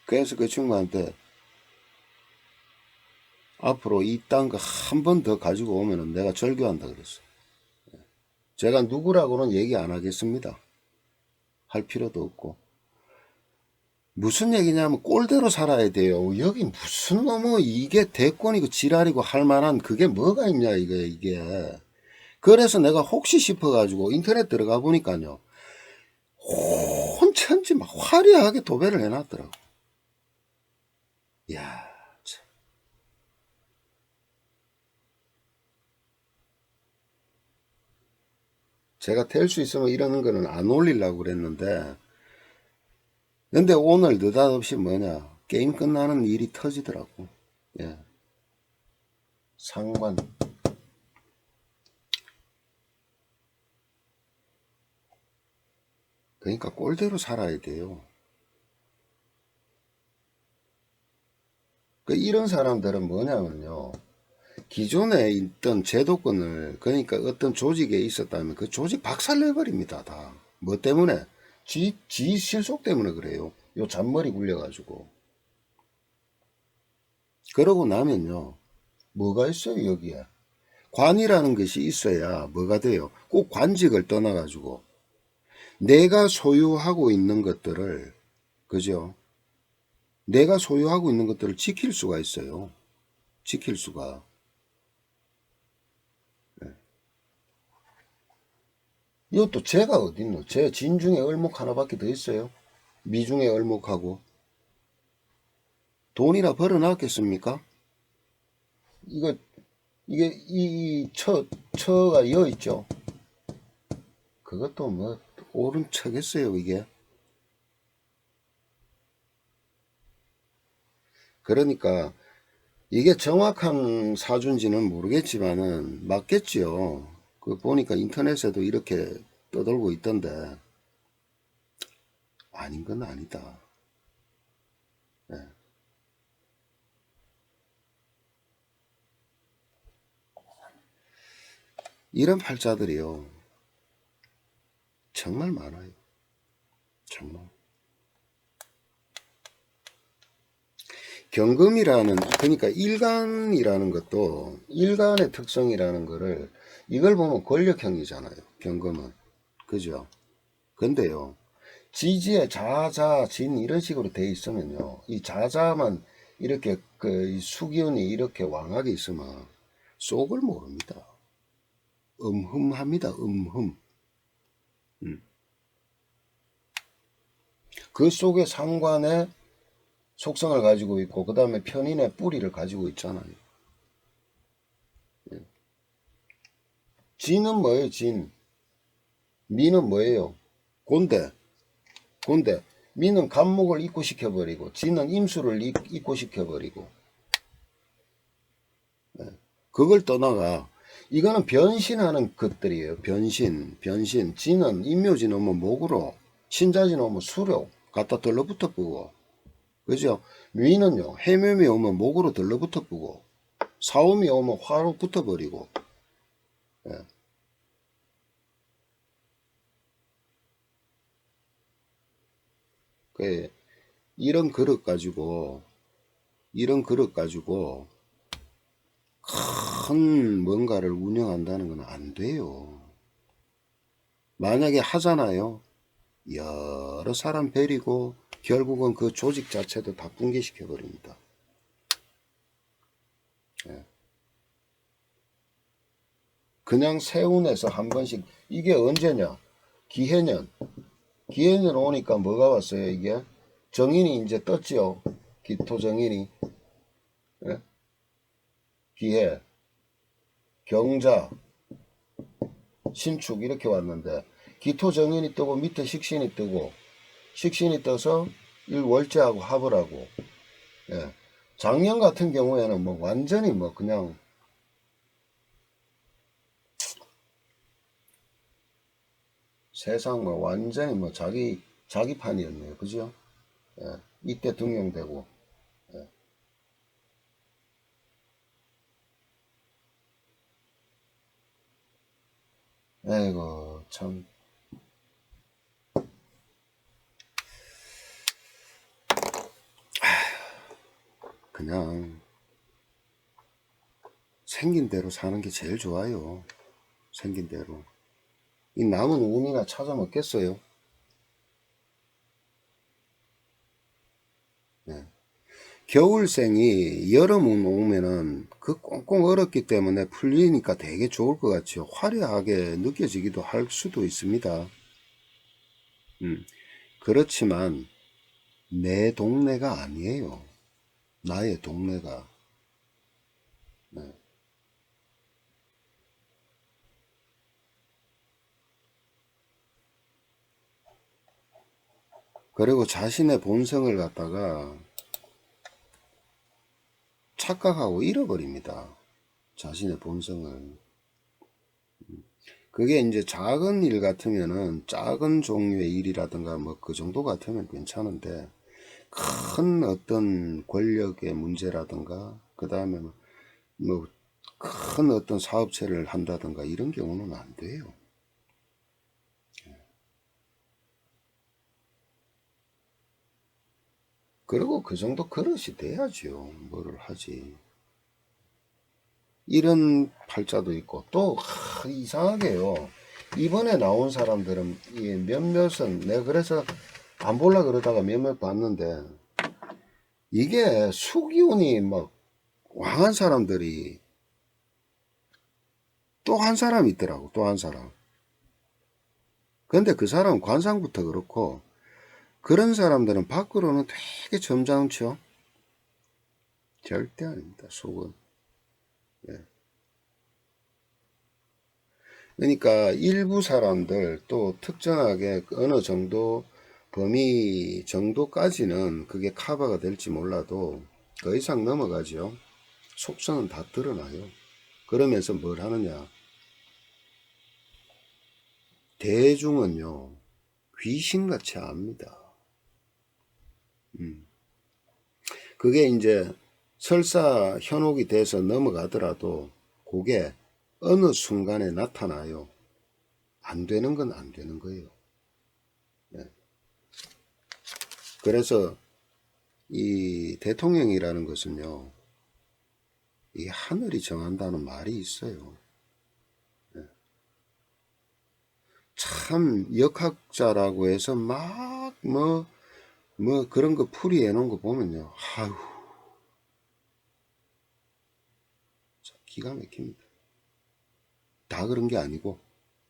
그래서 그 친구한테 앞으로 이딴 거 한 번 더 가지고 오면은 내가 절교한다 그랬어. 제가 누구라고는 얘기 안 하겠습니다. 할 필요도 없고. 무슨 얘기냐면 꼴대로 살아야 돼요. 여기 무슨 너무 이게 대권이고 지랄이고 할 만한 그게 뭐가 있냐 이게. 그래서 내가 혹시 싶어가지고 인터넷 들어가 보니까요. 혼천지 막 화려하게 도배를 해놨더라고. 야, 참. 제가 될 수 있으면 이러는 거는 안 올리려고 그랬는데, 근데 오늘 느닷없이 뭐냐, 게임 끝나는 일이 터지더라고. 예, 상관. 그러니까 꼴대로 살아야 돼요. 그 이런 사람들은 뭐냐면요. 기존에 있던 제도권을, 그러니까 어떤 조직에 있었다면 그 조직 박살내버립니다, 다. 뭐 때문에? 지 실속 때문에 그래요. 요 잔머리 굴려가지고. 그러고 나면요. 뭐가 있어요, 여기에? 관이라는 것이 있어야 뭐가 돼요? 꼭 관직을 떠나가지고 내가 소유하고 있는 것들을, 그죠? 내가 소유하고 있는 것들을 지킬 수가 있어요. 지킬 수가. 이것도 죄가 어딨노? 죄 진중에 을목 하나밖에 더 있어요? 미중에 을목하고. 돈이나 벌어놨겠습니까? 이거, 이게, 처가 여 있죠? 그것도 뭐, 옳은 척했어요, 이게. 그러니까, 이게 정확한 사주인지는 모르겠지만은, 맞겠지요. 그 보니까 인터넷에도 이렇게 떠돌고 있던데, 아닌 건 아니다. 예. 이런 팔자들이요. 정말 많아요. 정말. 경금이라는, 그러니까 일간이라는 것도 일간의 특성이라는 거를 이걸 보면 권력형이잖아요. 경금은. 그죠? 근데요. 지지에 자자, 진 이런 식으로 돼 있으면요. 이 자자만 이렇게 그 수기운이 이렇게 왕하게 있으면 속을 모릅니다. 음흠합니다. 음흠. 그 속에 상관의 속성을 가지고 있고 그 다음에 편인의 뿌리를 가지고 있잖아요. 진은 뭐예요? 진. 미는 뭐예요? 곤대. 곤대. 미는 간목을 입고시켜버리고 진은 임수를 입고시켜버리고 그걸 떠나가 이거는 변신하는 것들이에요. 변신. 진은 임묘지 넣으면 목으로 신자지 넣으면 수로 갖다 들러붙어 뿌고 그죠? 미는요 해묘미 오면 목으로 들러붙어 뿌고 사오미 오면 화로 붙어버리고 예. 그 이런 그릇 가지고 이런 그릇 가지고 큰 뭔가를 운영한다는 건 안 돼요. 만약에 하잖아요. 여러 사람 베리고 결국은 그 조직 자체도 다 붕괴시켜 버립니다. 예. 그냥 세운에서 한 번씩 이게 언제냐? 기해년. 기해년 오니까 뭐가 왔어요? 이게 정인이 이제 떴지요. 기토 정인이 예? 기해, 경자, 신축 이렇게 왔는데 기토 정인이 뜨고 밑에 식신이 뜨고 식신이 떠서 일월제하고 합을 하고 예. 작년 같은 경우에는 뭐 완전히 뭐 그냥 세상 뭐 완전히 뭐 자기 판이었네요. 그죠? 예. 이때 등용되고 예. 에이고 참 그냥 생긴 대로 사는 게 제일 좋아요. 생긴 대로. 이 남은 운이나 찾아 먹겠어요? 네. 겨울생이 여름운 오면은 그 꽁꽁 얼었기 때문에 풀리니까 되게 좋을 것 같죠. 화려하게 느껴지기도 할 수도 있습니다. 그렇지만 내 동네가 아니에요. 나의 동네가. 네. 그리고 자신의 본성을 갖다가 착각하고 잃어버립니다. 자신의 본성을. 그게 이제 작은 일 같으면은 작은 종류의 일이라든가 뭐 그 정도 같으면 괜찮은데 큰 어떤 권력의 문제라든가 그 다음에 뭐 큰 어떤 사업체를 한다든가 이런 경우는 안 돼요. 그리고 그 정도 그릇이 돼야죠. 뭐를 하지. 이런 팔자도 있고 또 이상하게요. 이번에 나온 사람들은 이 몇몇은 내가 그래서 안 볼라 그러다가 몇몇 봤는데 이게 수기운이 막 왕한 사람들이 또 한 사람 있더라고. 또 한 사람. 근데 그 사람은 관상부터 그렇고 그런 사람들은 밖으로는 되게 점잖죠. 절대 아닙니다. 속은. 예. 그러니까 일부 사람들 또 특정하게 어느 정도 범위 정도까지는 그게 커버가 될지 몰라도 더 이상 넘어가죠. 속성은 다 드러나요. 그러면서 뭘 하느냐. 대중은요, 귀신같이 압니다. 그게 이제 설사 현혹이 돼서 넘어가더라도 그게 어느 순간에 나타나요. 안 되는 건 안 되는 거예요. 네. 그래서 이 대통령이라는 것은요, 이 하늘이 정한다는 말이 있어요. 네. 참 역학자라고 해서 막 뭐 그런 거 풀이해 놓은 거 보면요. 아유, 기가 막힙니다. 다 그런 게 아니고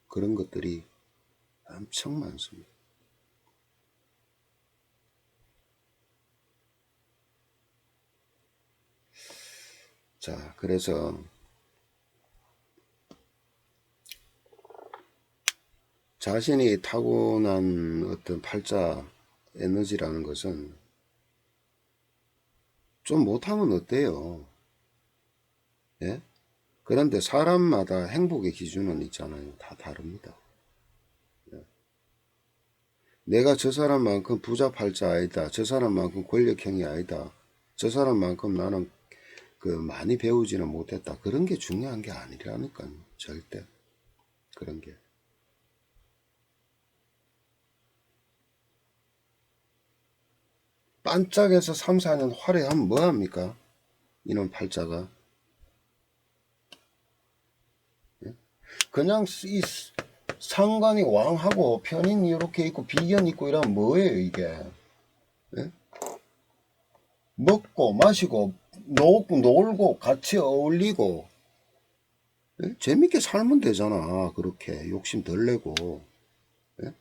그런 것들이 엄청 많습니다. 자, 그래서 자신이 타고난 어떤 팔자 에너지라는 것은 좀 못하면 어때요? 예? 그런데 사람마다 행복의 기준은 있잖아요. 다 다릅니다. 내가 저 사람만큼 부자 팔자 아니다. 저 사람만큼 권력형이 아니다. 저 사람만큼 나는 그 많이 배우지는 못했다. 그런 게 중요한 게 아니라니까요. 절대. 그런 게. 반짝해서 3, 4년 화려하면 뭐합니까? 이놈 팔자가. 그냥 이 상관이 왕하고 편인 이렇게 있고 비견 있고 이러면 뭐예요 이게. 예? 먹고 마시고 놀고 같이 어울리고 예? 재밌게 살면 되잖아. 그렇게 욕심 덜 내고. 예?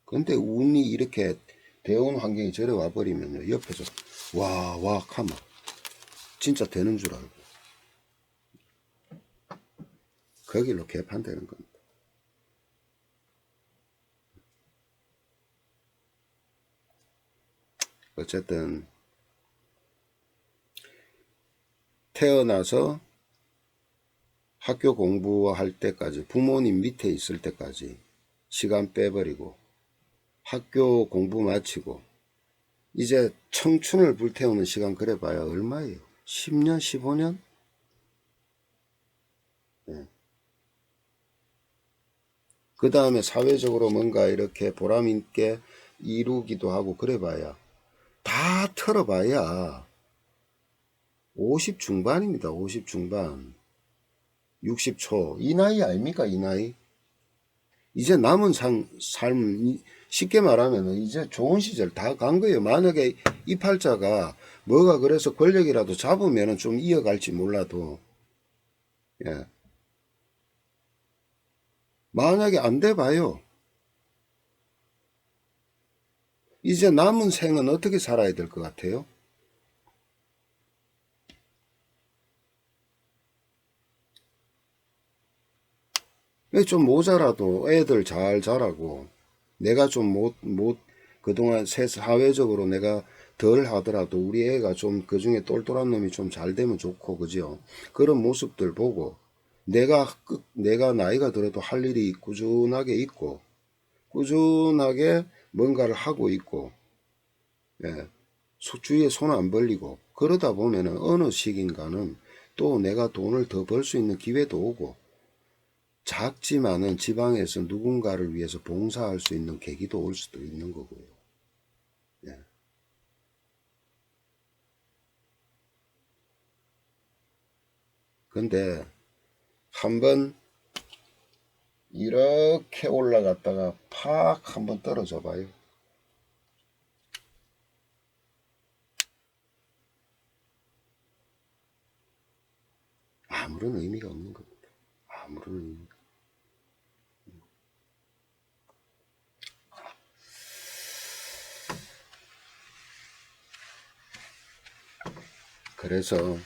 근데 운이 이렇게 대운 환경이 저래 와버리면요 옆에서 와 카마 진짜 되는 줄 알고 거길로 개판되는 겁니다. 어쨌든 태어나서 학교 공부할 때까지 부모님 밑에 있을 때까지 시간 빼버리고 학교 공부 마치고 이제 청춘을 불태우는 시간 그래봐야 얼마예요? 10년, 15년? 예. 그 다음에 사회적으로 뭔가 이렇게 보람 있게 이루기도 하고 그래봐야 다 털어봐야 50 중반입니다. 50 중반. 60초. 이 나이 아닙니까? 이 나이. 이제 남은 삶, 쉽게 말하면 이제 좋은 시절 다 간 거예요. 만약에 이 팔자가 뭐가 그래서 권력이라도 잡으면 좀 이어갈지 몰라도, 예. 만약에 안 돼 봐요. 이제 남은 생은 어떻게 살아야 될 것 같아요? 좀 모자라도 애들 잘 자라고, 내가 좀 그동안 사회적으로 내가 덜 하더라도 우리 애가 좀 그중에 똘똘한 놈이 좀 잘 되면 좋고, 그죠? 그런 모습들 보고, 내가 나이가 들어도 할 일이 꾸준하게 있고, 꾸준하게 뭔가를 하고 있고, 예, 주위에 손 안 벌리고, 그러다 보면은 어느 시기인가는 또 내가 돈을 더 벌 수 있는 기회도 오고, 작지만은 지방에서 누군가를 위해서 봉사할 수 있는 계기도 올 수도 있는 거고요. 예. 근데 한번 이렇게 올라갔다가 팍 한번 떨어져 봐요. 아무런 의미가 없는 겁니다. 아무런 의미가. 그래서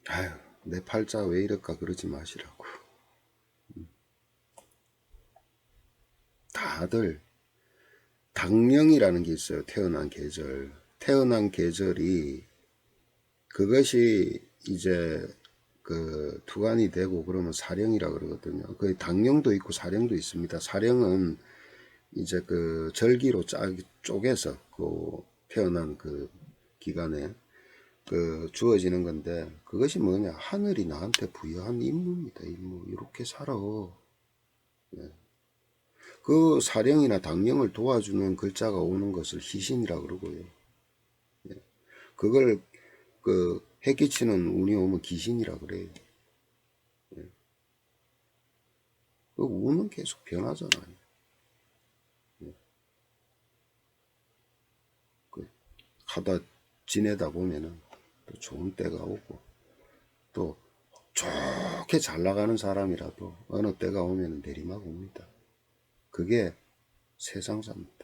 아유, 내 팔자 왜 이럴까 그러지 마시라고. 다들 당령이라는 게 있어요. 태어난 계절. 태어난 계절이 그것이 이제 그 투관이 되고 그러면 사령이라 그러거든요. 그 당령도 있고 사령도 있습니다. 사령은 이제 그 절기로 쪼개서 그 태어난 그 기간에 그 주어지는 건데, 그것이 뭐냐, 하늘이 나한테 부여한 임무입니다. 임무. 이렇게 살아. 그 사령이나 당령을 도와주는 글자가 오는 것을 희신이라 그러고요. 그걸 그 해끼치는 운이 오면 귀신이라 그래요. 그 운은 계속 변하잖아요. 그 하다 지내다 보면은 또 좋은 때가 오고, 또 좋게 잘 나가는 사람이라도 어느 때가 오면 내리막 옵니다. 그게 세상사입니다.